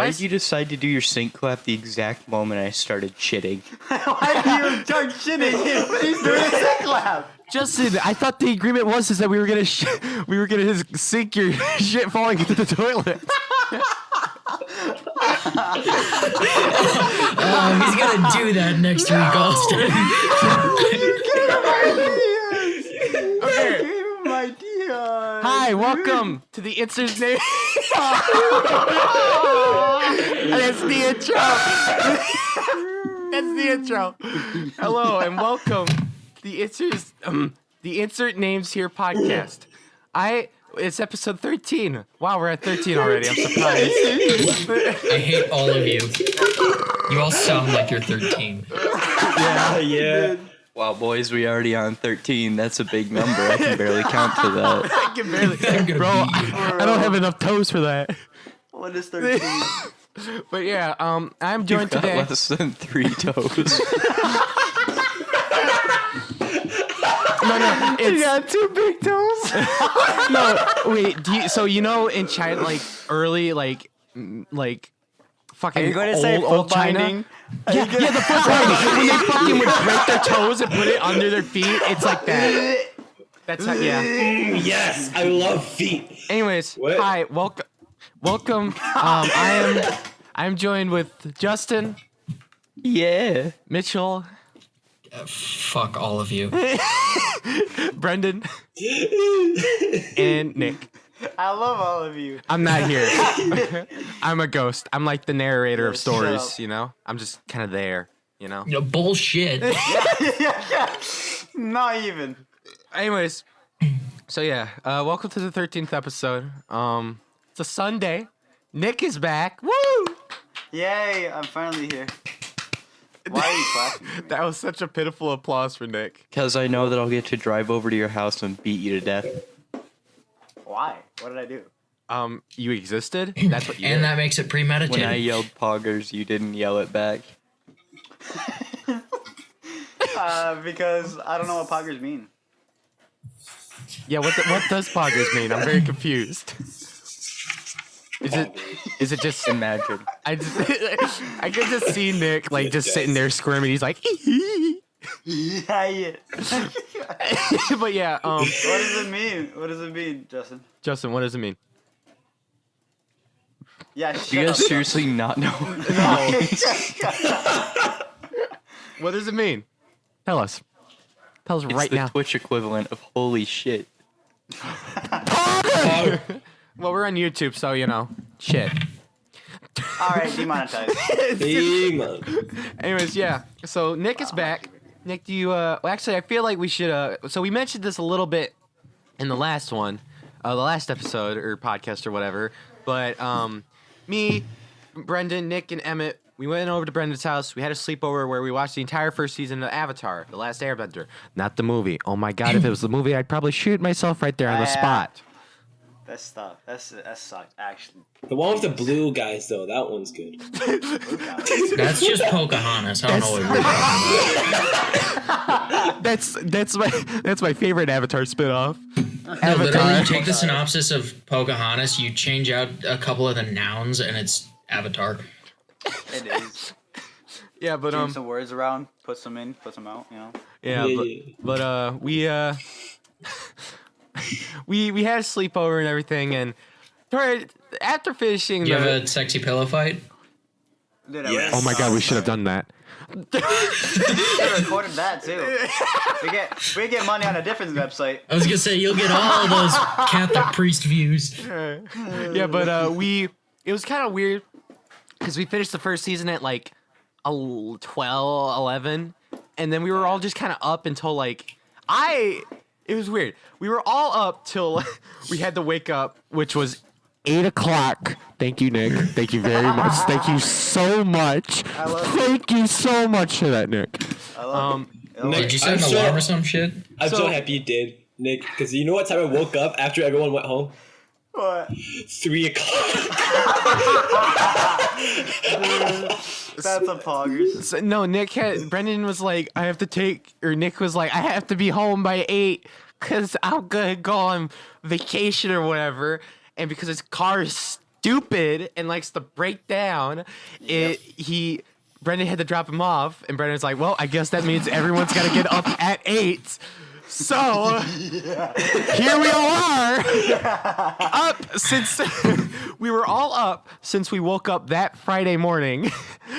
Why did you decide to do your sync clap the exact moment I started shitting? Why do you start shitting when he's doing a sync clap? Justin, I thought the agreement was that we were gonna just sink your shit falling into the toilet. He's gonna do that next week, Austin. Okay. My dear. Hi, welcome to the Insert Name. That's the intro. That's the intro. Hello and welcome to the Insert Names Here podcast. It's episode 13. Wow, we're at 13 already. I'm surprised. I hate all of you. You all sound like you're 13. Yeah. Wow, boys, we already on 13. That's a big number. I can barely count to that. I can barely. Bro, I don't have enough toes for that. What is 13? But yeah, I'm joined You've got today. less than 3 toes. No, You got 2 big toes? no. Wait, so in China, like early, like fucking Are you going to say old China? China? Yeah, the foot binding. When they fucking would break their toes and put it under their feet, it's like that. That's how. Yeah. Yes, I love feet. Anyways, What? hi, welcome. I'm joined with Justin, Yeah. Mitchell, Fuck all of you. Brenden, and Nick. I love all of you. I'm not here. I'm a ghost. I'm like the narrator of Yeah, shut stories, up. you know? I'm just kind of there, you know? Bullshit. Yeah. Not even. Anyways, so yeah, welcome to the 13th episode. It's a Sunday. Nick is back. Woo! Yay, I'm finally here. Why are you clapping? That was such a pitiful applause for Nick. Because I know that I'll get to drive over to your house and beat you to death. Why? What did I do? You existed? That's what you And did. that makes it premeditated. When I yelled poggers, you didn't yell it back. Because I don't know what poggers mean. Yeah, what does poggers mean? I'm very confused. Is it just Imagine. I can just see Nick like just sitting there squirming. He's like, Yeah. but yeah. What does it mean? What does it mean, Justin? Justin, what does it mean? Yeah, Do you shut guys up. seriously not know? What does it mean? Tell us. Tell us It's right the now. Twitch equivalent of holy shit. Well, we're on YouTube, so you know, shit. All right, demonetized. Anyways, yeah. So Nick is back. Nick, do you? Well, actually, I feel like we should. So we mentioned this a little bit in the last one, the last episode or podcast or whatever. But me, Brenden, Nick, and Emmett, we went over to Brendan's house. We had a sleepover where we watched the entire first season of Avatar: The Last Airbender. Not the movie. Oh my God! If it was the movie, I'd probably shoot myself right there on the spot. That stuff. That sucked, actually. The one with the blue guys, though, that one's good. That's just Pocahontas. I don't know what you're talking about. That's my favorite Avatar spinoff. No, literally, you take the synopsis of Pocahontas, you change out a couple of the nouns, and it's Avatar. It is. Yeah, but Change some words around, put some in, put some out, you know? yeah, but we we had a sleepover and everything, and after finishing You have a sexy pillow fight? Dude, Yes. oh my God, we should have done that. We recorded that, too. We get money on a different website. I was gonna say, you'll get all those Catholic priest views. Yeah, but it was kind of weird because we finished the first season at like 12, 11, and then we were all just kind of up until like it was weird. We were all up till we had to wake up, which was 8 o'clock. Thank you, Nick. Thank you very much. Thank you so much. Thank you so much for that, Nick. I love it. Nick, Did you set an alarm or some shit? I'm So- so happy you did, Nick, because you know what time I woke up after everyone went home? What? 3 o'clock. That's a poggers. So, no, Brendan was like, Nick was like, I have to be home by 8 because I'm going to go on vacation or whatever. And because his car is stupid and likes to break down, Brenden had to drop him off, and Brendan's like, well, I guess that means everyone's got to get up at 8. So here we all are, up since we were all up since we woke up that Friday morning.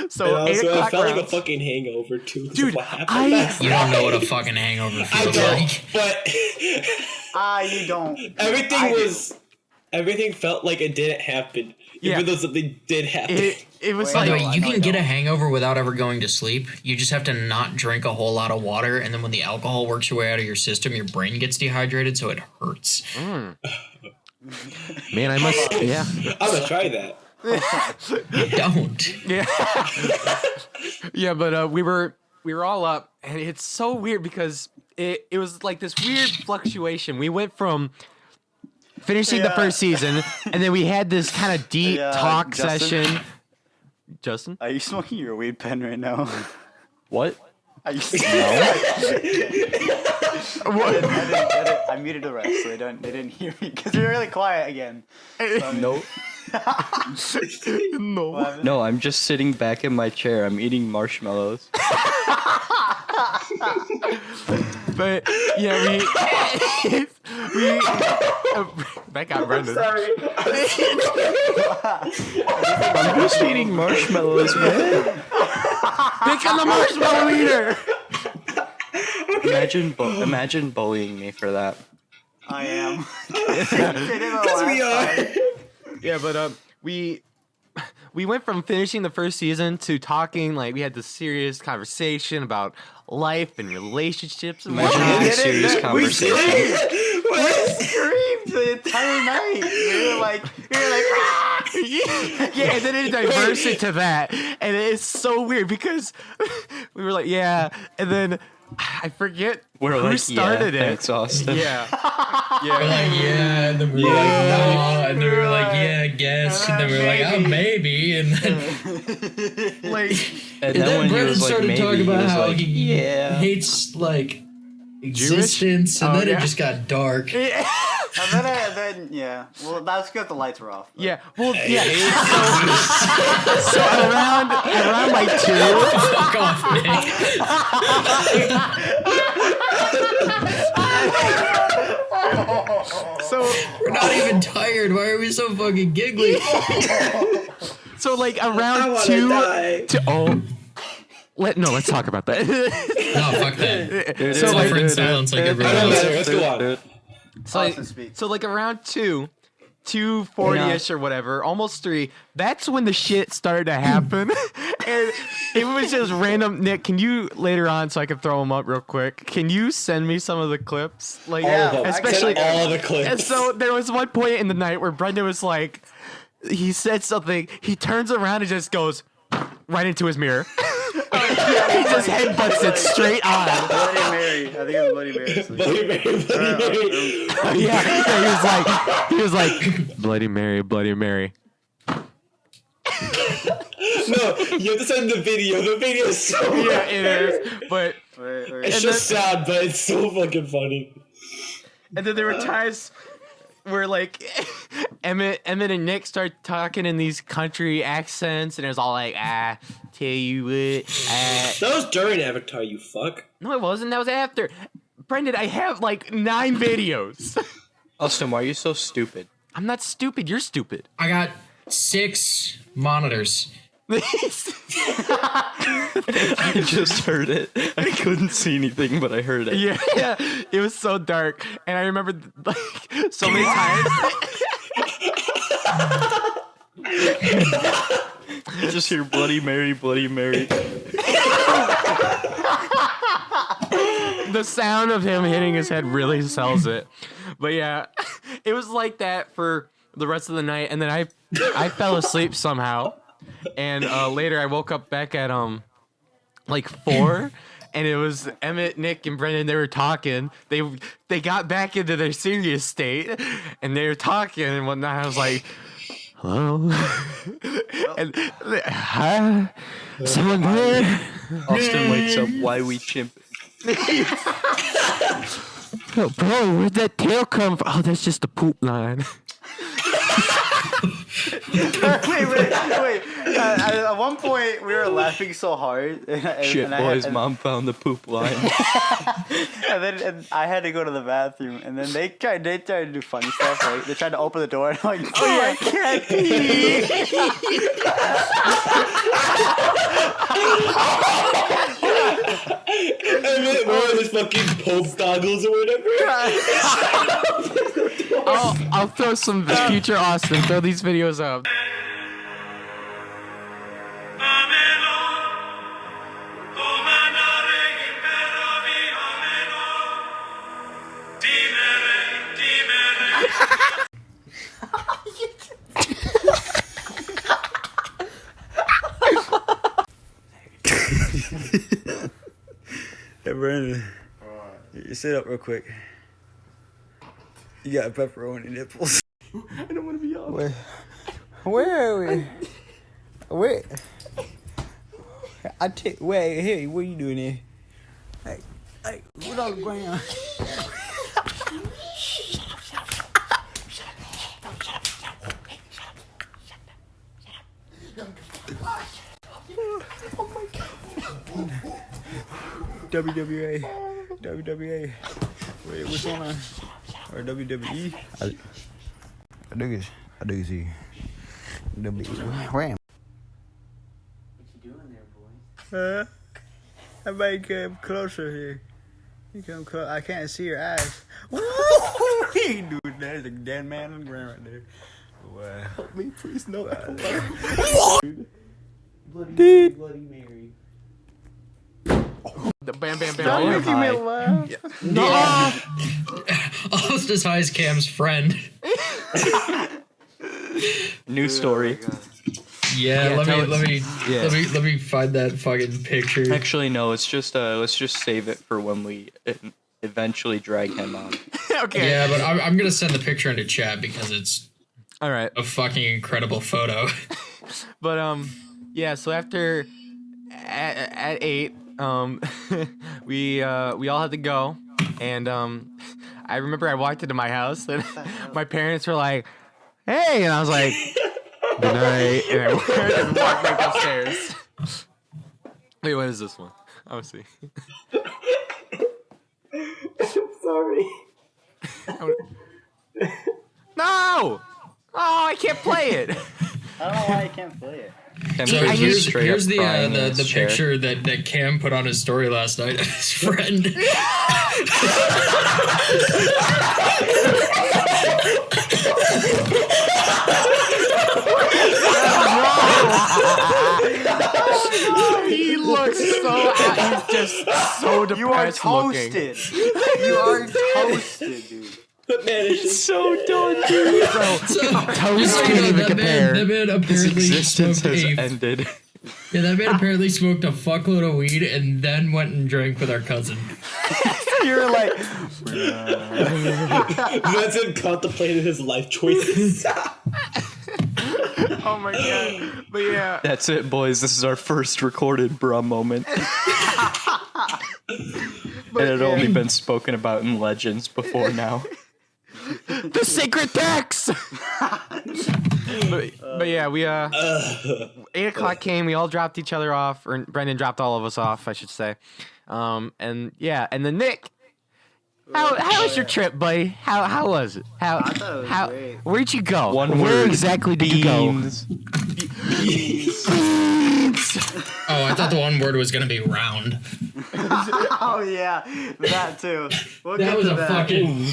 So And 8 also, o'clock I felt like a rounds. fucking hangover too. 'Cause Dude, of what happened last You night. don't know what a fucking hangover I feels don't. like. But You don't. everything felt like it didn't happen. Yeah. Even though something did happen. It was By the like, way, you can get a hangover without ever going to sleep. You just have to not drink a whole lot of water, and then when the alcohol works your way out of your system, your brain gets dehydrated, so it hurts. man, I must, yeah. I'm gonna try that. Don't. Yeah. Yeah, but we were all up, and it's so weird because it was like this weird fluctuation. We went from finishing the first season, and then we had this kind of deep talk Justin? session. Justin? Are you smoking your weed pen right now? What? Are you I muted the rest so they didn't hear me because we were really quiet again. No. No. No, I'm just sitting back in my chair. I'm eating marshmallows. But yeah, that got Brenden. I'm just eating marshmallows, man. Pick on the marshmallow eater. Imagine bullying me for that. I am. Because we are. Yeah, but we went from finishing the first season to talking, like we had this serious conversation about life and relationships and Imagine whatnot. having a serious conversation. We screamed the entire night. We were like, ah! Yeah, and then it diverts it to that, and it's so weird because we were like, yeah, and then I forget We're who like, started yeah, it. thanks, Austin. Yeah, We're like, yeah, and then we were like, no, and then we were like, yeah, I guess, and then we were like, oh, maybe, and then like And And then then when he Brenden was like, started maybe, talking he about was how like, he yeah. hates like existence, and Oh, then yeah. it just got dark. And then yeah. Well, that's good. The lights were off. But. yeah, well, yeah. So around like 2. Fuck off, Nick. So We're not even tired. Why are we so fucking giggly? so like I around wanna 2 die. to let's talk about that. No, fuck that. Dude, So, dude, like- dude, in silence like dude, everyone dude, else. dude, Let's go on. dude. Austin, speak. So like around 2:40ish or whatever, almost 3. That's when the shit started to happen, and it was just random. Nick, can you later on, so I can throw them up real quick? Can you send me some of the clips? Like, All of them. especially. Send all the clips. And so there was one point in the night where Brenden was like, he said something. He turns around and just goes right into his mirror. He just headbutts it straight on. Bloody Mary. I think it was Bloody Mary. Bloody Mary, Bloody Mary. Yeah, he was like, Bloody Mary, Bloody Mary. No, you have to send the video. The video is so Yeah, it is. But Wait. It's just sad, but it's so fucking funny. and then there were times where like Emmett and Nick start talking in these country accents, and it was all like, tell you what, That was during Avatar, you fuck. No, it wasn't. That was after. Brenden, I have like 9 videos. Austin, why are you so stupid? I'm not stupid. You're stupid. I got 6 monitors. I just heard it. I couldn't see anything, but I heard it. Yeah, it was so dark, and I remember like so many times. You just hear Bloody Mary, Bloody Mary. The sound of him hitting his head really sells it. But yeah, it was like that for the rest of the night, and then I fell asleep somehow, and later I woke up back at like 4. And it was Emmett, Nick, and Brenden. They were talking. They got back into their serious state, and they were talking and whatnot. I was like, "Hello," and hi, someone there? Austin wakes up. Why we chimp? Oh, bro, where'd that tail come from? Oh, that's just the poop line. wait. At one point, we were laughing so hard. Shit, boys, mom found the poop line. and I had to go to the bathroom, and then they tried to do funny stuff. Right? They tried to open the door, and I'm like, oh yeah, I can't pee. And then one of his fucking Pope goggles or whatever. I'll throw some future Austin. Throw these videos up. Hey Brenden, you sit up real quick. You got pepperoni nipples. I don't want to be on. Where are we? Where? Wait, hey, what are you doing here? Hey, what on the ground? WWA. Wait, which one? Or WWE? I think it's WWE. Ram. What you doing there, boy? Everybody come closer here. You come close. I can't see your eyes. Woo! Dude, there's a dead man on the ground right there. Wow. Help me, please, no. Bloody Mary. The bam, bam, bam. Don't Bam, make me high. laugh. No. Almost as high as Cam's friend. New story. Yeah, Yeah, let me find that fucking picture. Actually, no. Let's just save it for when we eventually drag him on. Okay. Yeah, but I'm gonna send the picture into chat because it's All right. a fucking incredible photo. But yeah. So after at 8, we all had to go, and I remember I walked into my house and my parents were like, "Hey," and I was like, "Good night," and I walked back upstairs. Wait, what is this one? I was see. Sorry. No! Oh, I can't play it. I don't know why I can't play it. Cam So Fraser's here's straight up the crying in his chair. picture that Cam put on his story last night of his friend. He looks so he's just so depressed You are looking. toasted. You are toasted, dude. That man is just So done, dude. Toast can't even compare. That man His apparently existence smoked has a ended. Yeah, that man apparently smoked a fuckload of weed and then went and drank with our cousin. You were like, that's him contemplating his life choices. Oh my god. But yeah. That's it, boys. This is our first recorded bruh moment. And it had only been spoken about in legends before now. The secret text. but yeah, we 8 o'clock came. We all dropped each other off, or Brenden dropped all of us off, I should say. And yeah, and then Nick, how was your trip, buddy? How was it? I thought it was great. Where'd you go? One Where word. exactly did you go? Beans. Oh, I thought the one word was gonna be round. Oh yeah, that too. We'll That get was to a that. fucking.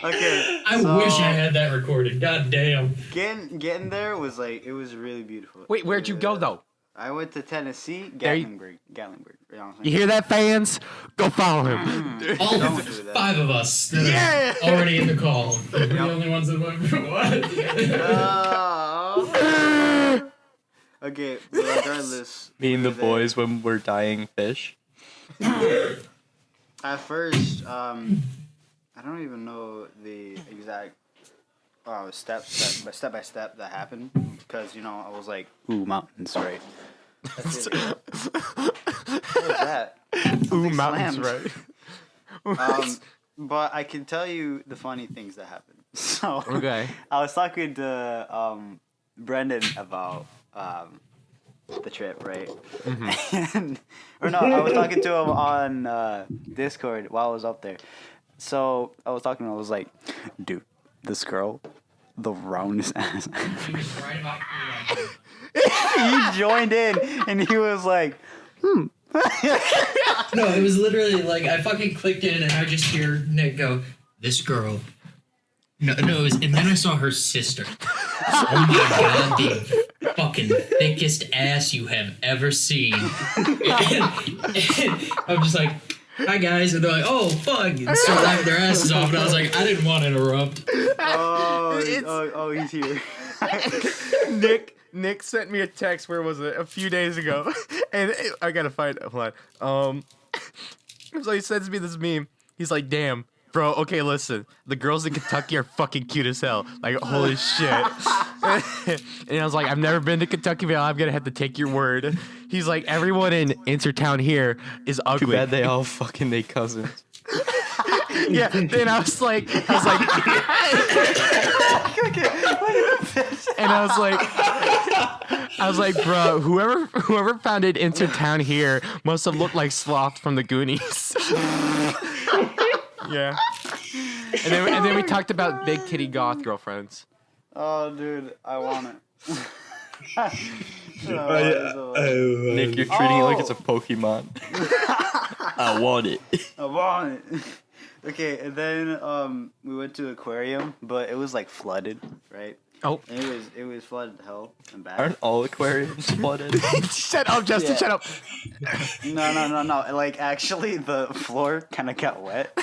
Okay. I so wish I had that recorded. God damn. Getting there was like it was really beautiful. Wait, where'd you go though? I went to Tennessee, There you- Gatlinburg. You know what I'm You hear that, fans? Go follow him. All Don't do that. 5 of us that Yeah. are already in the call. We're the only ones that went for what? Okay, but regardless. Me and the we were there. boys when we're dyeing fish. At first, I don't even know the exact step by step that happened because I was like, ooh, mountains, right? That's it. What was that? Ooh, Something mountains, slammed. right? But I can tell you the funny things that happened. So Okay. I was talking to Brenden about the trip, right? Or no, I was talking to him on Discord while I was up there. So I was talking to him, I was like, dude, this girl, the roundest ass. He was right about He joined in and he was like, No, it was literally like I fucking clicked in and I just hear Nick go, "This girl." No, it was, and then I saw her sister. Oh my god, the fucking thickest ass you have ever seen. And I'm just like, "Hi guys," and they're like, "Oh fuck," and start laughing their asses off, and I was like, I didn't want to interrupt. oh, he's here. Nick sent me a text. Where was it? A few days ago, and I gotta find it. Hold on. So he sends me this meme. He's like, "Damn, bro. Okay, listen. The girls in Kentucky are fucking cute as hell. Like, holy shit." And I was like, "I've never been to Kentucky, but I'm gonna have to take your word." He's like, "Everyone in Intertown here is ugly." Too bad they all fucking they cousins. Yeah. Then I was like, and I was like, bro, whoever founded Intertown here must have looked like Sloth from the Goonies. Yeah. And then we talked about big titty goth girlfriends. Oh, dude, I want it. Nick, you're treating it like it's a Pokemon. I want it. I want it. Okay, and then we went to aquarium, but it was like flooded, right? Oh. And it was flooded to hell and back. Aren't all aquariums flooded? Shut up, Justin. Yeah. Shut up. No. Like actually, the floor kind of got wet.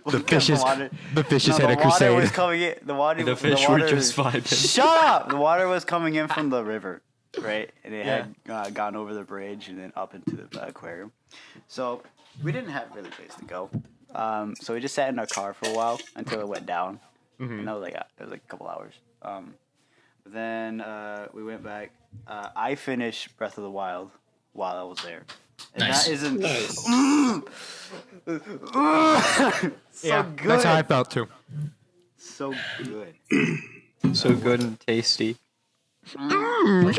The fishes had a The water crusade. was coming in. The fish were just vibing. Shut up! The water was coming in from the river, right? And it had gone over the bridge and then up into the aquarium. So we didn't have really a place to go. So we just sat in our car for a while until it went down. And that was like a couple hours. Then we went back. I finished Breath of the Wild while I was there. And Nice. that isn't so Yeah, good. that's how I felt too. So good. So good and tasty. So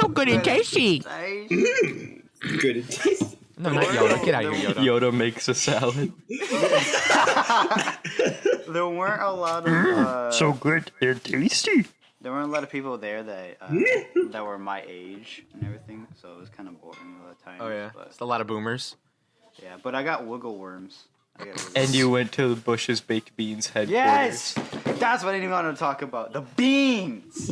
good and tasty. Good and tasty. No, not Yoda. Get out of here, Yoda. Yoda makes a salad. There weren't a lot of good and tasty. there weren't a lot of people there that that were my age and everything, so it was kind of boring a lot of times. Oh yeah, but, it's a lot of boomers. yeah. But I got wiggle worms. And you went to the Bush's Baked Beans headquarters. Yes, that's what I didn't want to talk about. The beans.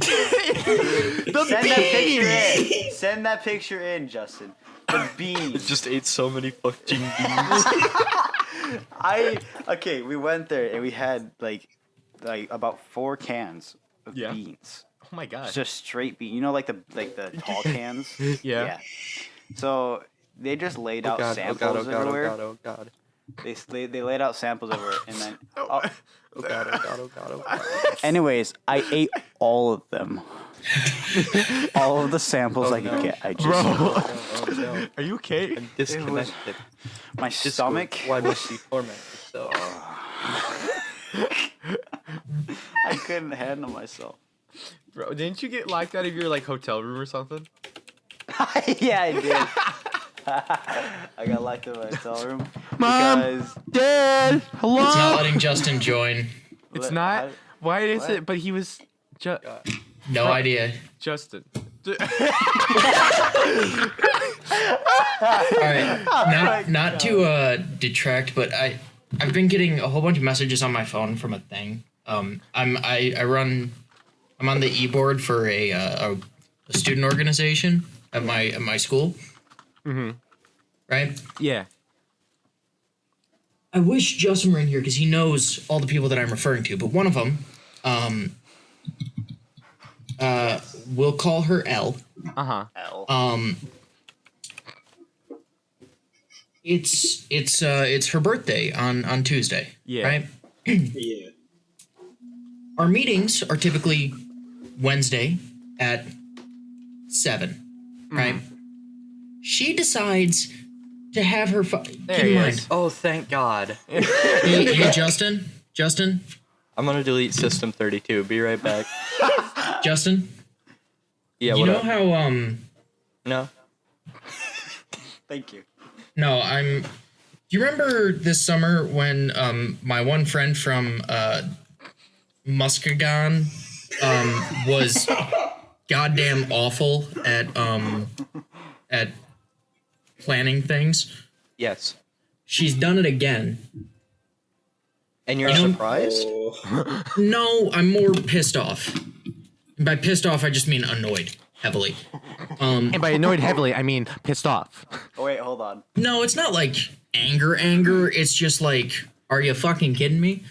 Send that picture in, Justin. The beans. Just ate so many fucking beans. Okay, we went there and we had like about 4 cans of beans. Oh my god. Just straight beans. You know, like the tall cans. Yeah. So they just laid out samples everywhere. Oh god. They laid out samples everywhere, and then. Oh god. Anyways, I ate all of them. All of the samples I could get. I just. Bro, are you okay? I'm disconnected. My stomach. Why must you torment yourself? I couldn't handle myself. Bro, didn't you get locked out of your like hotel room or something? Yeah, I did. I got locked in my hotel room. Mom, because Dad, hello. It's not letting Justin join. It's not. Why is it? But he was No idea. Justin. All right, not to detract, but I've been getting a whole bunch of messages on my phone from a thing. I'm on the e-board for a student organization at my school. Mm-hmm. Right? Yeah. I wish Justin were in here because he knows all the people that I'm referring to, but one of them, we'll call her L. Uh-huh. It's her birthday on Tuesday. Yeah. Right? Yeah. Our meetings are typically Wednesday at 7, right? She decides to have her keep in mind. Oh, thank God. Hey, Justin, I'm gonna delete System 32. Be right back. Justin, Yeah, you what know up? how No. Thank you. no, do you remember this summer when my one friend from Muskegon was goddamn awful at planning things? Yes. She's done it again. And you're You know- surprised? No, I'm more pissed off. And by pissed off, I just mean annoyed heavily. And by annoyed heavily, I mean pissed off. Oh wait, hold on. No, it's not like anger. It's just like, are you fucking kidding me?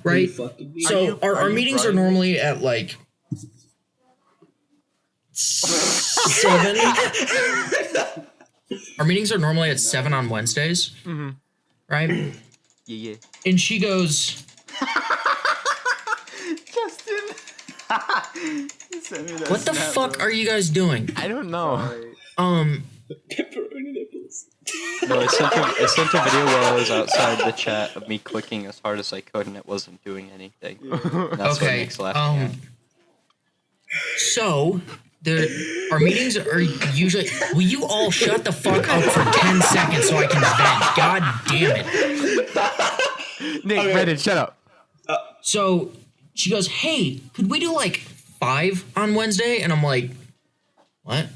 Right? So our meetings are normally at like 7. Our meetings are normally at 7 on Wednesdays. Mm-hmm. Right? Yeah. And she goes, Justin. Send me that what the snap, fuck bro. are you guys doing? I don't know. Sorry. Pepperoni nipples. No, I sent a video while I was outside the chat of me clicking as hard as I could and it wasn't doing anything. That's what Okay. makes laughing. So our meetings are usually. Will you all shut the fuck up for 10 seconds so I can vent? God damn it. Nick, Brenden, shut up. So she goes, hey, could we do like 5 on Wednesday? And I'm like, what?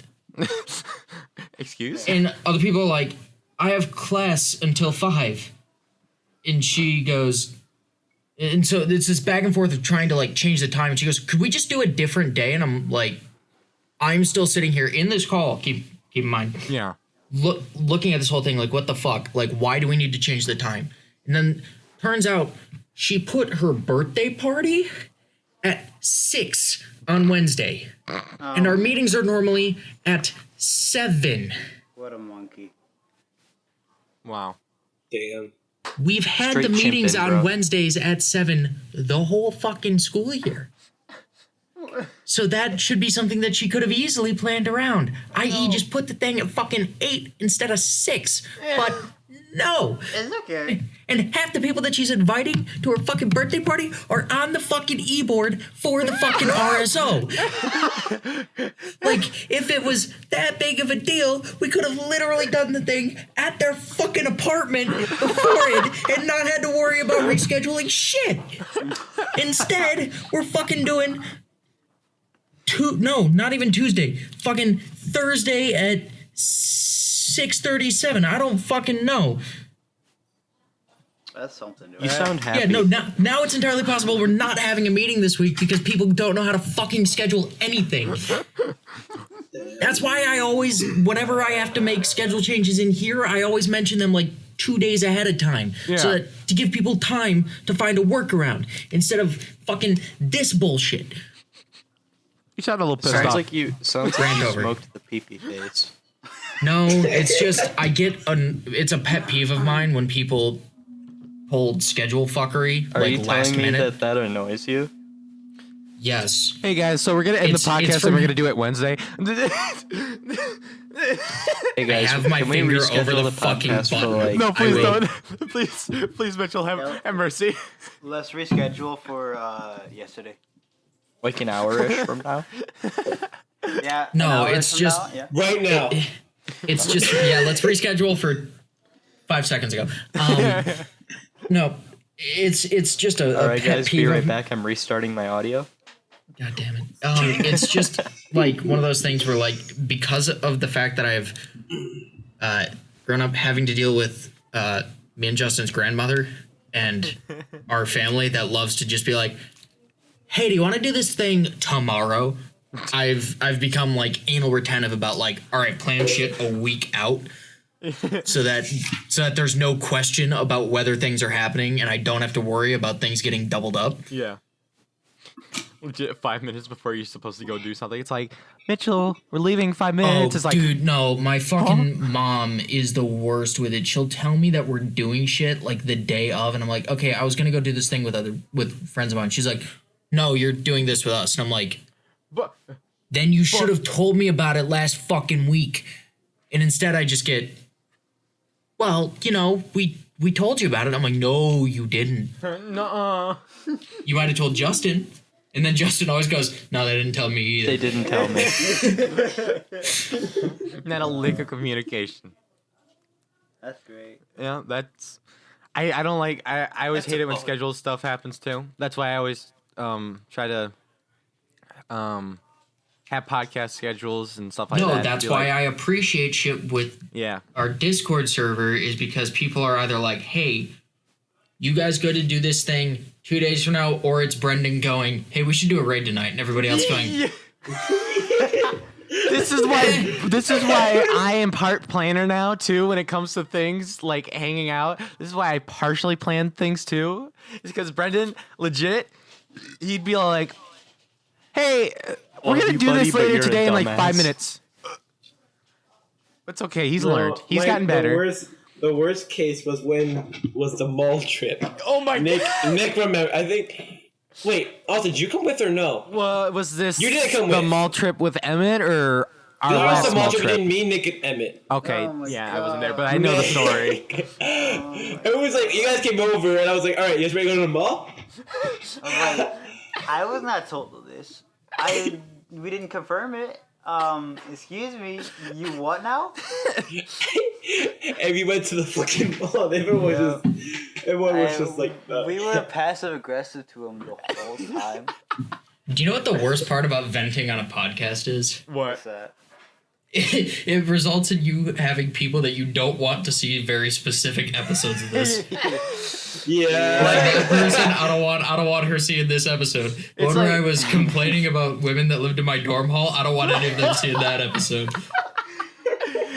Excuse? And other people are like, I have class until 5. And she goes, and so it's this back and forth of trying to like change the time. And she goes, could we just do a different day? And I'm like, I'm still sitting here in this call. Keep in mind. Yeah. Looking at this whole thing, like, what the fuck? Like, why do we need to change the time? And then turns out she put her birthday party at 6 on Wednesday. And our meetings are normally at 7. What a monkey. Wow. Damn. We've had Straight the meetings chimping, on bro. Wednesdays at 7 the whole fucking school year. So that should be something that she could have easily planned around. I.e. just put the thing at fucking 8 instead of 6. But no. It's okay. And half the people that she's inviting to her fucking birthday party are on the fucking e-board for the fucking RSO. Like, if it was that big of a deal, we could have literally done the thing at their fucking apartment beforehand and not had to worry about rescheduling shit. Instead, we're fucking doing not even Tuesday. Fucking Thursday at 6:37. I don't fucking know. That's something. You sound happy. Yeah, no, now it's entirely possible we're not having a meeting this week because people don't know how to fucking schedule anything. That's why I always, whenever I have to make schedule changes in here, I always mention them like 2 days ahead of time. Yeah. So that to give people time to find a workaround instead of fucking this bullshit. You sound a little pissed Sounds off. like you Rant over. smoked the pee-pee face. No, it's just, it's a pet peeve of mine when people hold schedule fuckery Are like you last telling me minute. that annoys you? Yes. Hey guys, so we're gonna end the It's podcast from- and we're gonna do it Wednesday. Hey guys, have my can we finger reschedule over the the fucking podcast for button. like No, please will. don't. Please, Mitchell, have mercy. Let's reschedule for yesterday. like an hour-ish from now? Yeah. No, an hour it's from just- now, yeah. Right now. It's just, let's reschedule for 5 seconds ago. No, it's just a All right, pet guys, peeve be right of- back. I'm restarting my audio. God damn it. It's just like one of those things where, like, because of the fact that I've grown up having to deal with me and Justin's grandmother and our family that loves to just be like, hey, do you want to do this thing tomorrow? I've become like anal retentive about like, all right, plan shit a week out so that there's no question about whether things are happening and I don't have to worry about things getting doubled up. Yeah. Legit 5 minutes before you're supposed to go do something. It's like, Mitchell, we're leaving 5 minutes. It's like, dude, no, my fucking mom is the worst with it. She'll tell me that we're doing shit like the day of, and I'm like, okay, I was gonna go do this thing with friends of mine. She's like, no, you're doing this with us, and I'm like, but then you should have told me about it last fucking week. And instead, I just get, well, you know, we we told you about it. I'm like, no, you didn't. Nuh-uh. You might have told Justin. And then Justin always goes, no, they didn't tell me either. They didn't tell me. Not a lick of communication. That's great. Yeah, that's. I don't like. I always That's hate a it when bullet. scheduled stuff happens too. That's why I always try to have podcast schedules and stuff like that. No, that's why I appreciate shit with Yeah. our Discord server is because people are either like, hey, you guys go to do this thing 2 days from now, or it's Brenden going, hey, we should do a raid tonight, and everybody else going, This is why I am part planner now too when it comes to things like hanging out. This is why I partially plan things too. It's because Brenden, legit, he'd be like, "Hey, we're gonna do this later today in like 5 minutes." It's okay. He's learned. He's gotten better. The worst case was the mall trip. Oh my Nick remember. I think. Wait, also, did you come with or no? Well, was this You didn't come the with. mall trip with Emmett or our This was last the mall mall trip trip? between me, Nick, and Emmett. Okay, Oh my yeah, I wasn't there, but God. I know the story. It was like you guys came over, and I was like, "All right, you guys ready to go to the mall?" I'm like, I was not told of this. We didn't confirm it. Excuse me, you what now? And we went to the fucking mall. Everyone was just like, we were passive aggressive to him the whole time. do you know what the worst part about venting on a podcast is? What's that? It results in you having people that you don't want to see very specific episodes of this. yeah. Like that person, I don't want her seeing this episode. Whenever like- I was complaining about women that lived in my dorm hall, I don't want any of them seeing that episode.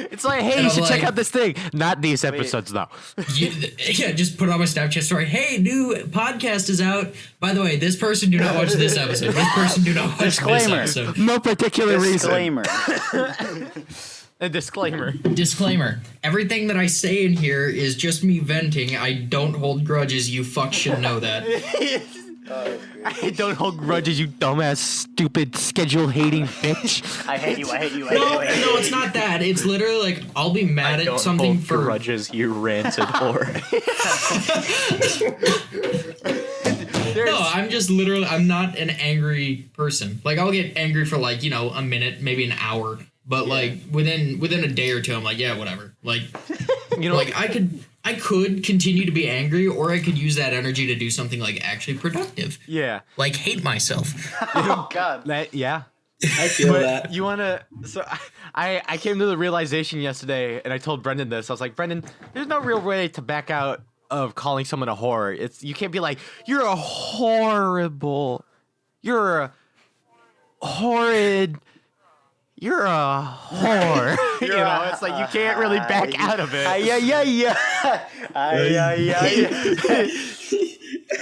It's like, hey, And you I'm should check like- out this thing. Not these episodes though. Yeah, just put it on my Snapchat story. Hey, new podcast is out. By the way, this person do not watch this episode. This person do not watch Disclaimer. this episode. No particular reason. Disclaimer. A disclaimer. Disclaimer. Everything that I say in here is just me venting. I don't hold grudges. You fuck should know that. I don't hold grudges, you dumbass, stupid, schedule-hating bitch. I hate you. I hate you. I No, hate you. no, it's not that. It's literally like I'll be mad at something hold for grudges, you rancid whore. No, I'm just literally I'm not an angry person. Like I'll get angry for like, you know, a minute, maybe an hour. But like within a day or two I'm like, yeah, whatever. Like You know, like I could continue to be angry, or I could use that energy to do something like actually productive. yeah. Like hate myself. Oh God. That, yeah. I feel But that. you wanna? So I came to the realization yesterday, and I told Brenden this. I was like, Brenden, there's no real way to back out of calling someone a whore. You can't be like, you're a horrible, you're a horrid, you're a whore. You know, it's like you can't really back out of it.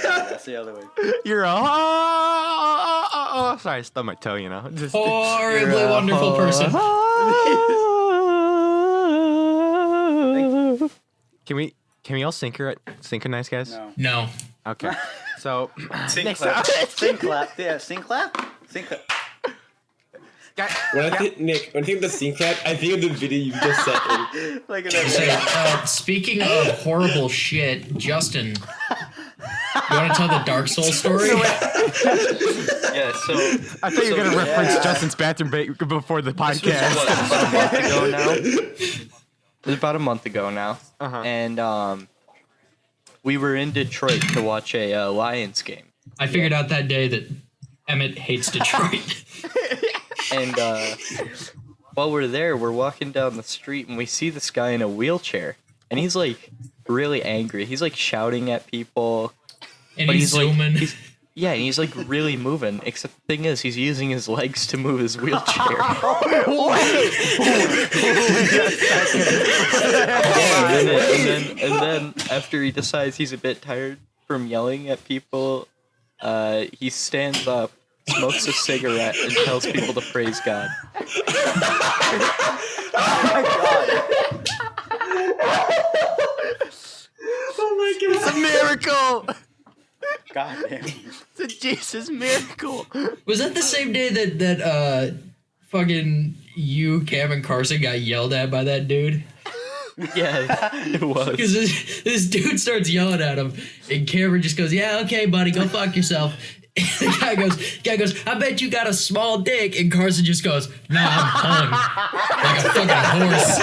That's the other way. You're a sorry, I stubbed my toe. You know, just Horribly wonderful person. Can we all synchronize, guys? No. No. Okay. So next clap. Sing clap. Yeah, sing clap. Sing clap. When I think Nick, when I think of the scene clap, I think of the video you just sent me. Look at So, that. speaking of horrible shit, Justin, you want to tell the Dark Souls story? Yeah, so I thought you were gonna reference Justin's bathroom break before the podcast. what, about a month ago now. It was about a month ago now, and we were in Detroit to watch a Lions game, I figured out that day that Emmett hates Detroit. and while we're there, we're walking down the street, and we see this guy in a wheelchair, and he's like really angry. He's like shouting at people, And but he's like, zooming. yeah, and he's like really moving. Except the thing is, he's using his legs to move his wheelchair. and then after he decides he's a bit tired from yelling at people, he stands up, smokes a cigarette, and tells people to praise God. It's a miracle. God damn. It's a Jesus miracle. Was that the same day that fucking you, Cam, and Carson got yelled at by that dude? Yeah, it was. Because this dude starts yelling at him, and Cameron just goes, "Yeah, okay, buddy, go fuck yourself." And the guy goes, "I bet you got a small dick," and Carson just goes, "No, I'm hung like a fucking horse."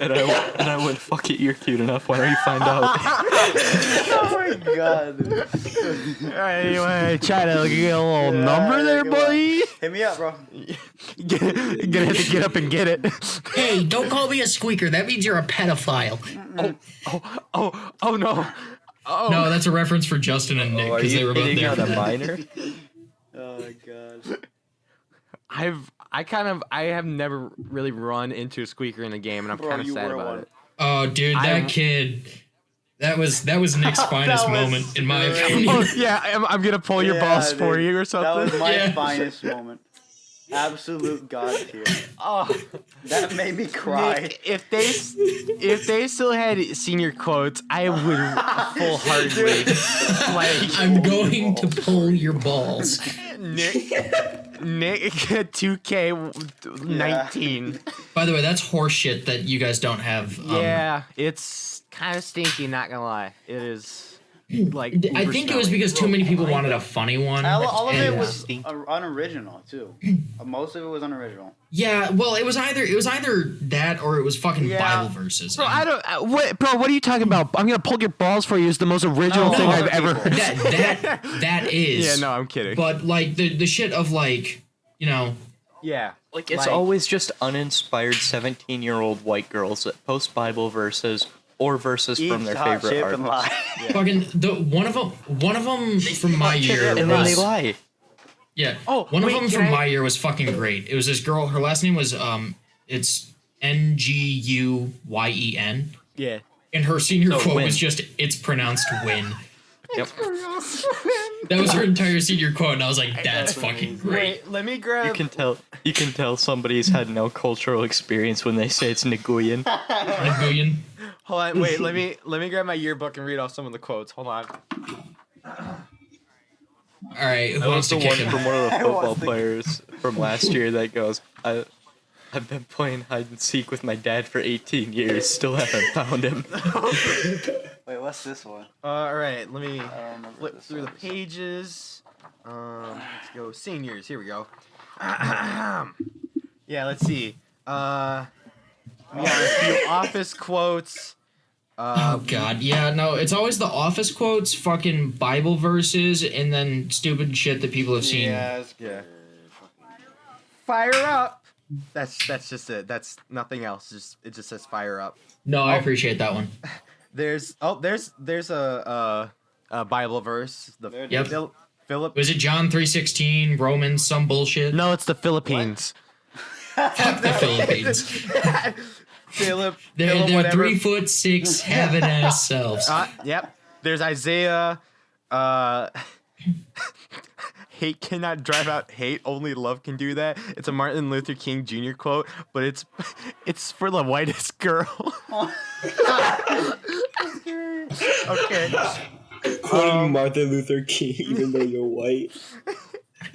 And I went, fuck it, you're cute enough. Why don't you find out? Oh my god. Anyway, try to get a little number there, come on. buddy. Hit me up, bro. Gonna have to get up and get it. Hey, don't call me a squeaker. That means you're a pedophile. Oh no. Oh. No, that's a reference for Justin and Nick because they were both hitting there. on a minor? Oh my god. I have never really run into a squeaker in a game, and I'm Bro, kind of you sad were about one. it. Oh, dude, that kid. That was Nick's finest was moment, in my great. opinion. Oh, yeah, I'm gonna pull your balls for dude. you or That something. was my Yeah. finest moment. Absolute god tier. Oh, That made me cry. Nick, if they still had senior quotes, I would full-heartedly like I'm going to pull your balls. Nick 2K19. By the way, that's horse shit that you guys don't have. Yeah, it's kind of stinky. Not gonna lie, it is like. I think it was because too many people wanted a funny one. All of it and- was unoriginal too. Most of it was unoriginal. Yeah, well, it was either that or it was fucking Bible verses. Bro, I don't. What are you talking about? I'm gonna pull your balls for you. Is the most original thing I've ever heard. That is. Yeah, no, I'm kidding. But like the shit of like, you know, Yeah, Like, it's always just uninspired 17-year-old white girls that post Bible verses or verses from their hot favorite chip and artists. lie. fucking one of them from my year And then they was lie. yeah. Oh, one wait, of them can from I- my year was fucking great. It was this girl. Her last name was it's Nguyen, yeah. and her senior So quote Win. was just it's pronounced win. Yep. That was her entire senior quote, and I was like, that's fucking great. Wait, let me grab. You can tell somebody's had no cultural experience when they say it's Nguyen. Nguyen. Hold on, wait. let me grab my yearbook and read off some of the quotes. Hold on. All right, who That wants was to the kick one him? from one of the football players from last year that goes, I've been playing hide and seek with my dad for 18 years, still haven't found him. Wait, what's this one? All right, let me I don't remember what flip this through the was. pages. Let's go seniors. Here we go. Yeah, let's see. We got a few office quotes. Oh god, yeah, no, it's always the office quotes, fucking Bible verses, and then stupid shit that people have seen. Yes. Yeah. Fire up. That's just it. That's nothing else. It just says fire up. No, I appreciate that one. There's a Bible verse. The Yep. Philip. Was it John 3:16, Romans, some bullshit? No, it's the Philippines. Fuck the Philippines. Philip. They're whatever. 3'6", having ass selves. Yep. There's Isaiah. Hate cannot drive out hate. Only love can do that. It's a Martin Luther King Jr. quote, but it's for the whitest girl. Okay. Quoting Martin Luther King, even though you're white.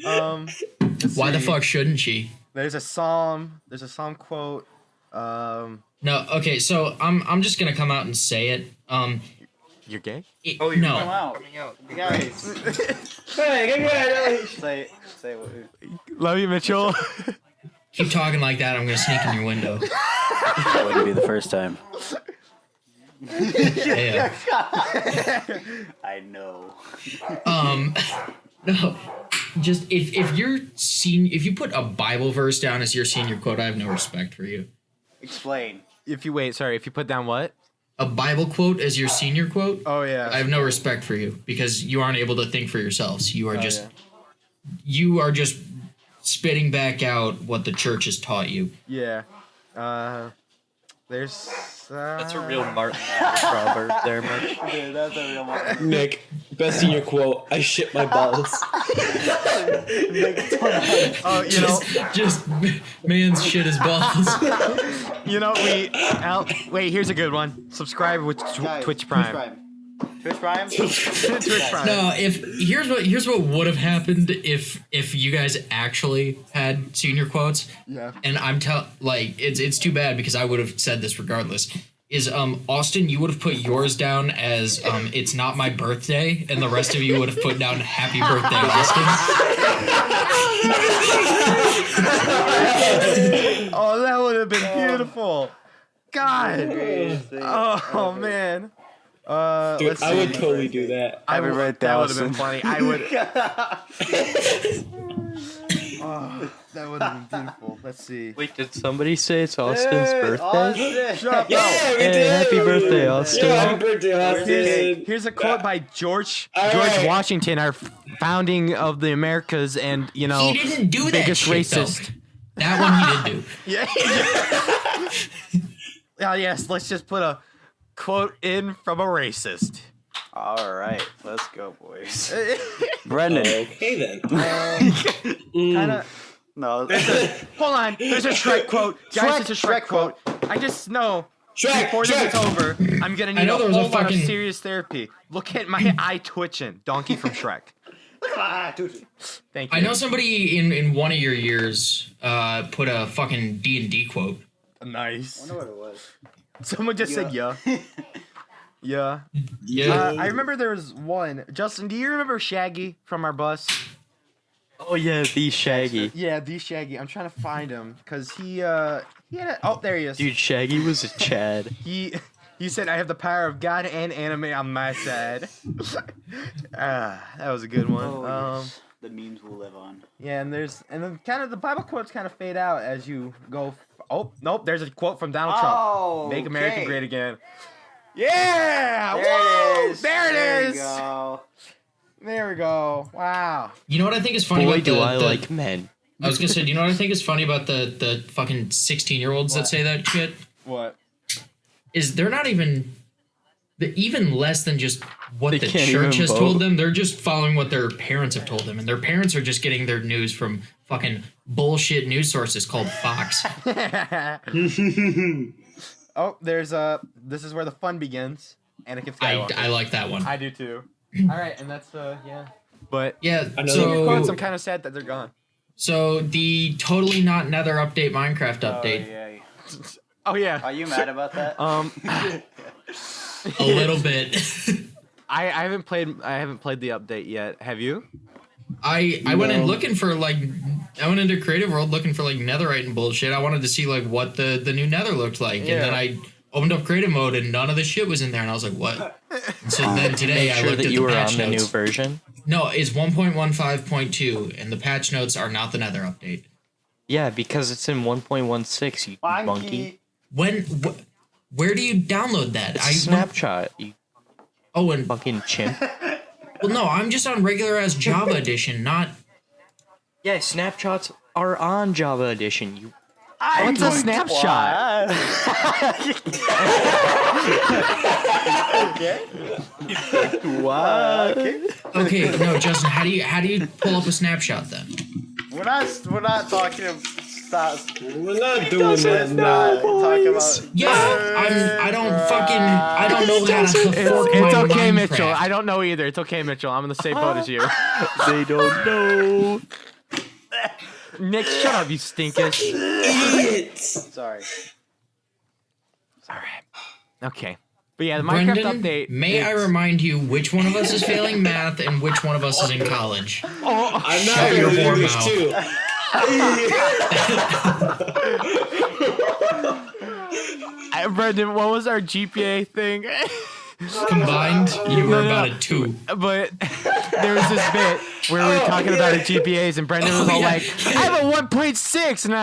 Let's Why the see. fuck shouldn't she? There's a psalm. There's a psalm quote. No, okay, so I'm just gonna come out and say it. You're gay? Oh, you're no. coming out. Guys, Hey, congratulations! say what? Love you, Mitchell. Keep talking like that, I'm gonna sneak in your window. That wouldn't be the first time. Yeah. I know. No. Just if you put a Bible verse down as your senior quote, I have no respect for you. Explain. If you put down what? A Bible quote as your senior quote, Oh yeah. I have no respect for you because you aren't able to think for yourselves. You are just yeah. you are just spitting back out what the church has taught you. Yeah. There's. That's a real Martin Luther proverb there, Mitch. Dude, that's a real moment. Nick, best senior quote, I shit my balls. Oh, Just man's shit his balls. wait. Here's a good one. Subscribe with Guys, Twitch Prime. subscribe. Twitch Prime? Twitch Prime. No, if here's what would have happened if you guys actually had senior quotes. Yeah. And it's too bad because I would have said this regardless. Is Austin, you would have put yours down as it's not my birthday, and the rest of you would have put down happy birthday, Austin. Oh, that would have been beautiful. God. Oh man. Dude, Let's I would see. totally do that. That would have been funny. I would. That would have been beautiful. Let's see. Wait, did somebody say it's Austin's birthday? Austin. Shut up. Yeah, we Hey, did. happy birthday, Austin. Yeah, happy birthday, Austin. Here's a quote by George All right. Washington, our founding of the Americas, and He didn't do that biggest shit, racist. though. That one he did do. Yeah. Yes. Let's just put a quote in from a racist. All right, let's go, boys. Brenden. Okay then. Kind of. No. Hold on. There's a Shrek quote. Guys, Shrek, it's a Shrek quote. I just know. Shrek, Before this is over, I'm gonna need know a there was whole a lot of fucking- serious therapy. Look at my eye twitching. Donkey from Shrek. Thank you. I know somebody in one of your years put a fucking D&D quote. Nice. I wonder what it was. Someone just said yeah. Yeah. Yeah. I remember there was one. Justin, do you remember Shaggy from our bus? Oh yeah, the Shaggy. Yeah, the Shaggy. I'm trying to find him because he had oh, there he is. Dude, Shaggy was a Chad. He said, "I have the power of God and anime on my side." That was a good one. Oh, yes. The memes will live on. Yeah, and then kind of the Bible quotes kind of fade out as you go. Oh nope, there's a quote from Donald Trump. Make America great again. Yeah! There Woo! it is. There it There is. you go. There we go. Wow. You know what I think is funny Boy, about do the, I the- like men. I was gonna say, do you know what I think is funny about the fucking 16-year-olds that say that shit? What? Is they're not even less than just what They the can't church even has vote. told them. They're just following what their parents have told them, and their parents are just getting their news from fucking bullshit news sources called Fox. Oh, there's this is where the fun begins. Anakin I Skywalker. like that one. I do too. All right, and that's yeah. But Yeah. senior quotes, So I'm kind of sad that they're gone. so the totally not Nether update Minecraft update. Oh, yeah. Oh yeah. Are you mad about that? A little bit. I haven't played the update yet. Have you? I went in looking for I went into Creative World looking for like Netherite and bullshit. I wanted to see like what the new Nether looked like, Yeah. and then I opened up Creative Mode and none of the shit was in there, and I was like, what? And so then today Make I sure looked that at you the were patch on the new notes. version. No, it's 1.15.2, and the patch notes are not the Nether update. Yeah, because it's in 1.16, you monkey. Where do you download that? It's a Snapchat, you Oh, and fucking chimp. well, no, I'm just on regular ass Java edition, not. Yeah, Snapshots are on Java Edition. You What's a snapshot? what? Okay, no, Justin, how do you pull up a snapshot then? We're not talking about stop. We're not doing that now. Talking about Yeah, I don't know how to fork It's my okay, Minecraft. Mitchell. I don't know either. It's okay, Mitchell. I'm in the same boat as you. They don't know. Nick, shut up, you stinkers. Idiots. sorry. All right. Okay. But yeah, the Minecraft Brenden, update. may I remind you which one of us is failing math and which one of us is in college? I'm Shut not your good at whore English mouth. too. Brenden, what was our GPA thing? Combined, you were about a 2. But there was this bit where we were talking about our GPAs, and Brenden was all yeah. like, "I have a 1.6," and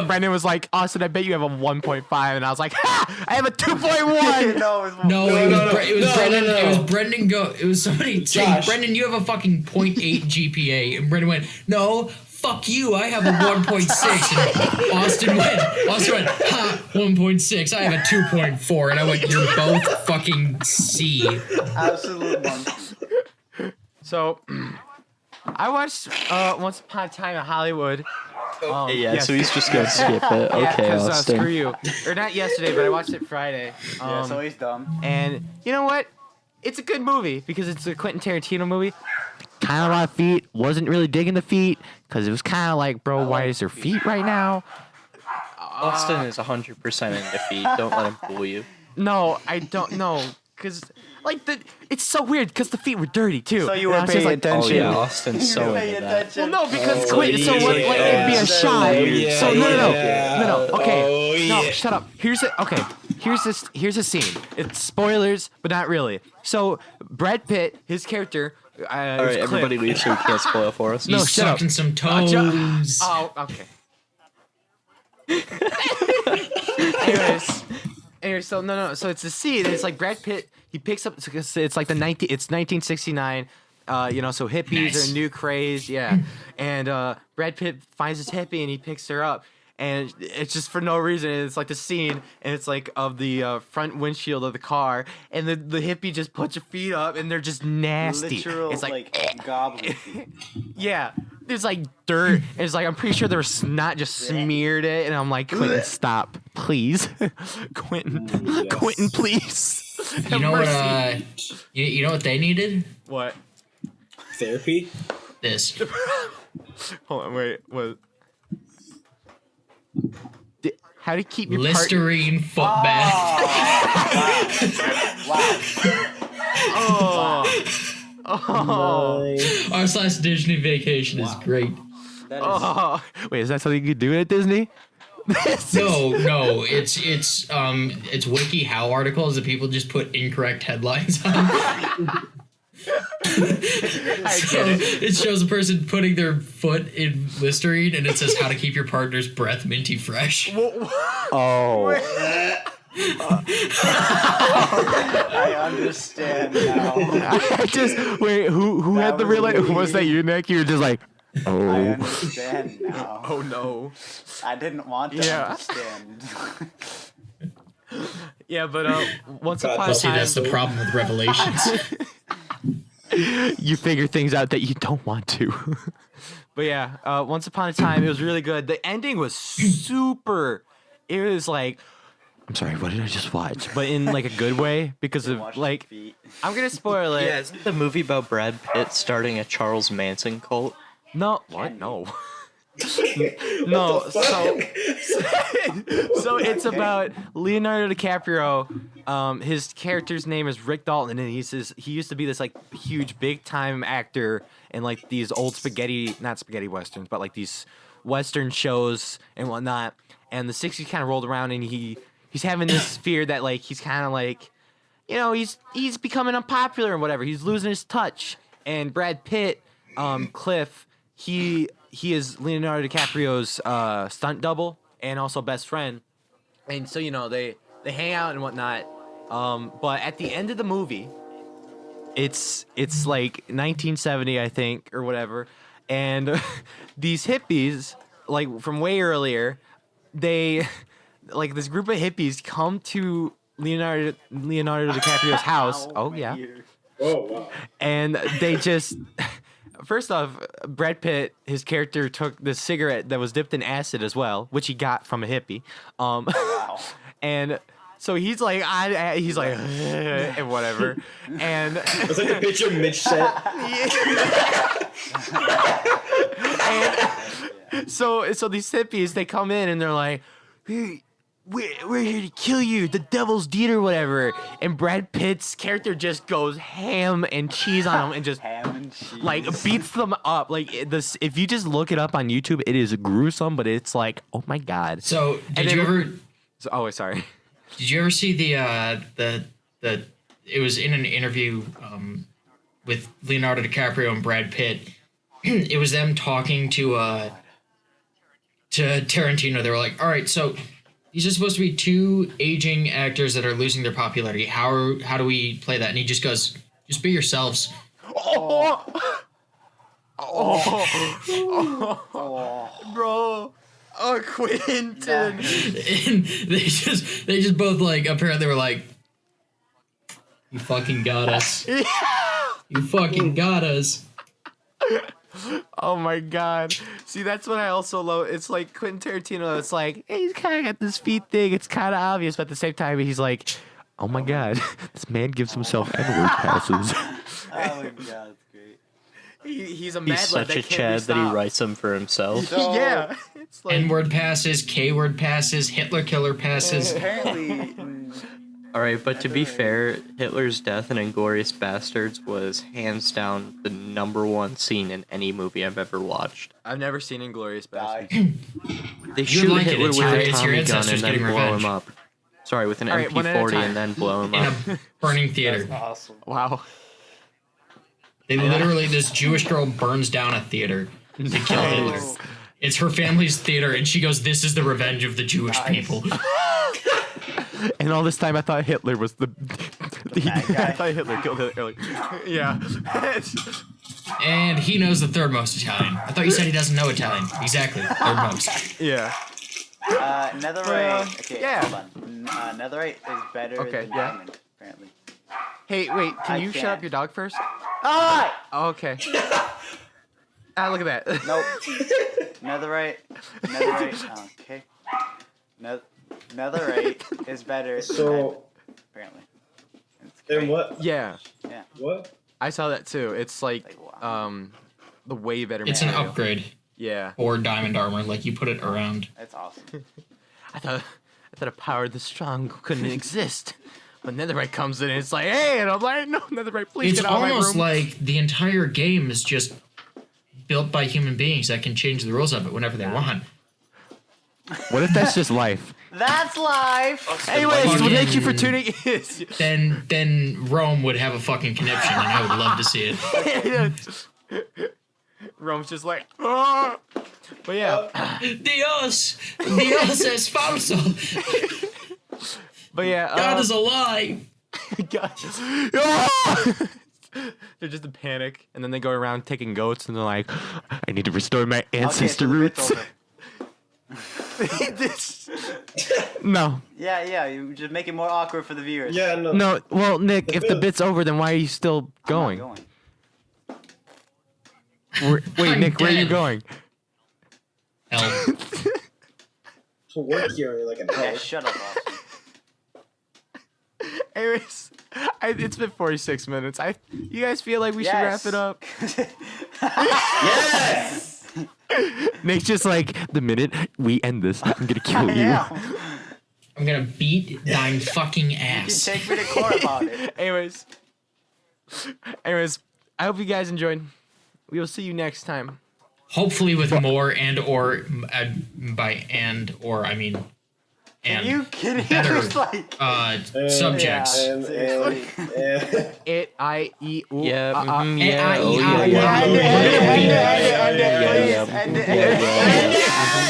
Brenden was like, "Austin, I bet you have a 1.5," and I was like, "Ha! I have a 2.1." No, it's No, it was Brendan. no. It was Brendan. It was somebody saying, Josh. "Brendan, you have a fucking 0.8 GPA," and Brendan went, "No, fuck you. I have a 1.6." And Austin went, "Ha, 1.6. I have a 2.4," and I went, "You're both fucking C." absolute monkey. So, I watched Once Upon a Time in Hollywood. Yeah, yes. so he's just gonna skip it. Yeah, Okay, because Austin. screw you. Or not yesterday, but I watched it Friday. Yeah, so he's dumb. And you know what? it's a good movie because it's a Quentin Tarantino movie. Kind of a lot of feet. Wasn't really digging the feet because it was kind of like, bro, why is there feet right now? Austin is 100% into feet. Don't let him fool you. No, I don't know because like it's so weird because the feet were dirty too. So you And I were was just paying like, attention. Oh yeah, Austin's so into that. well, no, because Oh, Quentin. So what? Like it'd be a yeah. shot. Yeah, So no. Okay, Oh, no, yeah. shut up. Here's a scene. It's spoilers, but not really. So Brad Pitt, his character. All right, everybody leave so we can't spoil for us. No, He's shut up. sucking some toes. Oh, okay. Anyways, so no. So it's a scene. It's like Brad Pitt. He picks up. It's like It's 1969. So hippies Nice. are a new craze. Yeah, and Brad Pitt finds this hippie and he picks her up. And it's just for no reason. It's like the scene, and it's like of the front windshield of the car, and the hippie just puts her feet up, and they're just nasty. Literal, it's like goblin feet. yeah, there's like dirt. And it's like I'm pretty sure there was snot just smeared it, and I'm like, Quentin, stop, please, Quentin, Ooh, yes. Quentin, please. You Have know mercy. what? You know what they needed? What? Therapy? This. Hold on, wait, what? How do you keep your Listerine foot bath. r/Disney vacation is great. That is Oh, wait, is that something you could do at Disney? No, it's WikiHow articles that people just put incorrect headlines on. It shows a person putting their foot in Listerine, and it says how to keep your partner's breath minty fresh. Oh. I understand now. I just wait. Who had the was real? weird. Was that you, Nick? You were just like, I oh, understand now. oh no. I didn't want to Yeah. understand. Yeah, but once upon a Well, see, time, that's the problem with Revelations. you figure things out that you don't want to. But yeah, once upon a time, it was really good. The ending was super. It was like, I'm sorry, what did I just watch? But in like a good way because of Wash like, feet. I'm gonna spoil it. Yeah, isn't the movie about Brad Pitt starting a Charles Manson cult? No, what? No. No, so it's about Leonardo DiCaprio. His character's name is Rick Dalton, and he used to be this like huge big time actor in like these old not spaghetti westerns, but like these western shows and whatnot. And the 60s kind of rolled around, and he's having this fear that like he's kind of like, he's becoming unpopular and whatever. He's losing his touch. And Brad Pitt, Cliff, he is Leonardo DiCaprio's stunt double and also best friend, and so they hang out and whatnot. But at the end of the movie, it's like 1970, I think, or whatever, and these hippies, like from way earlier, they like this group of hippies come to Leonardo DiCaprio's house. Oh yeah. Oh, wow. And they just, first off, Brad Pitt, his character took this cigarette that was dipped in acid as well, which he got from a hippie. Wow. And so he's like, and whatever. And It's like the picture Mitch set. so these hippies, they come in and they're like, hey, we're here to kill you, the devil's deed or whatever. And Brad Pitt's character just goes ham and cheese on them and just Ham and cheese. like beats them up. Like this, if you just look it up on YouTube, it is gruesome, but it's like, oh my god. So, And then- Oh, sorry. did you ever see the it was in an interview with Leonardo DiCaprio and Brad Pitt. It was them talking to Tarantino. They were like, all right, so these are supposed to be two aging actors that are losing their popularity. How do we play that? And he just goes, just be yourselves. Bro. Oh, Quentin. And they just both like apparently were like, you fucking got us. You fucking got us. Oh my god. See, that's what I also love. It's like Quentin Tarantino, it's like, hey, he's kind of got this feet thing. It's kind of obvious, but at the same time, he's like, Oh my god, this man gives himself N-word passes. Oh my god, that's great. He's a He's such a Chad that he writes them for himself. So, Yeah, it's like N-word passes, K-word passes, Hitler killer passes. apparently, Alright, but to be fair, Hitler's death in Inglourious Bastards was hands down the #1 scene in any movie I've ever watched. I've never seen Inglourious Bastards. They shoot like it, Hitler it's with your- a it's your Tommy gun ancestors and then getting blow revenge. him up. Sorry, with an Alright, one at a MP40 time. and then blow him In up. a burning theater. awesome. Wow. They literally, this Jewish girl burns down a theater to kill Hitler. It's her family's theater, and she goes, "This is the revenge of the Jewish people." And all this time, I thought Hitler was the. bad guy. I thought Hitler killed Hitler. Yeah. And he knows the third most Italian. I thought you said he doesn't know Italian. Exactly, third most. Yeah. Netherite. Okay, yeah. hold on. Netherite is better Okay, than yeah. diamond, apparently. Hey, wait. Can I you shut can't. up your dog first? Ah! Oh, okay. Look at that. Nope. Netherite. Okay. Netherite is better than So- diamond, apparently. It's And great. what? Yeah. What? I saw that too. It's like, Like, wow. the way better. It's an material. upgrade Yeah. or diamond armor. Like you put it around. That's awesome. I thought a power this strong couldn't exist. But Netherite comes in and it's like, hey, and I'm like, no, Netherite, please It's get out of my almost room. like the entire game is just built by human beings that can change the rules of it whenever they want. What if that's just life? That's life. Anyways, well, fucking- thank you for tuning in. Then Rome would have a fucking conniption, and I would love to see it. Rome's just like, oh. But yeah, Dios es falso. but yeah, God is a lie. God. They're just in panic, and then they go around taking goats, and they're like, I need to restore my ancestor roots. This- No. Yeah, you just make it more awkward for the viewers. Yeah, no. No, well, Nick, if the bit's over, then why are you still I'm not going? going. Wait, I'm Nick, where are you dead. going? Hell. To work here, you're like an Yeah, elf. shut up, Austin. Anyways, it's been 46 minutes. You guys feel like we should wrap it up? Yes! Nick's just like, the minute we end this, I'm gonna kill you. Yeah. I'm gonna beat thine fucking You can ass. take me to court about it. Anyways, I hope you guys enjoyed. We will see you next time. Hopefully with more and or by and or I mean and You kidding? better It's like, subjects. And, It, I, E, U. Yeah, yeah, oh, yeah, yeah, yeah, yeah, yeah, yeah, yeah, yeah, yeah, yeah, yeah, yeah, yeah, yeah, yeah, yeah.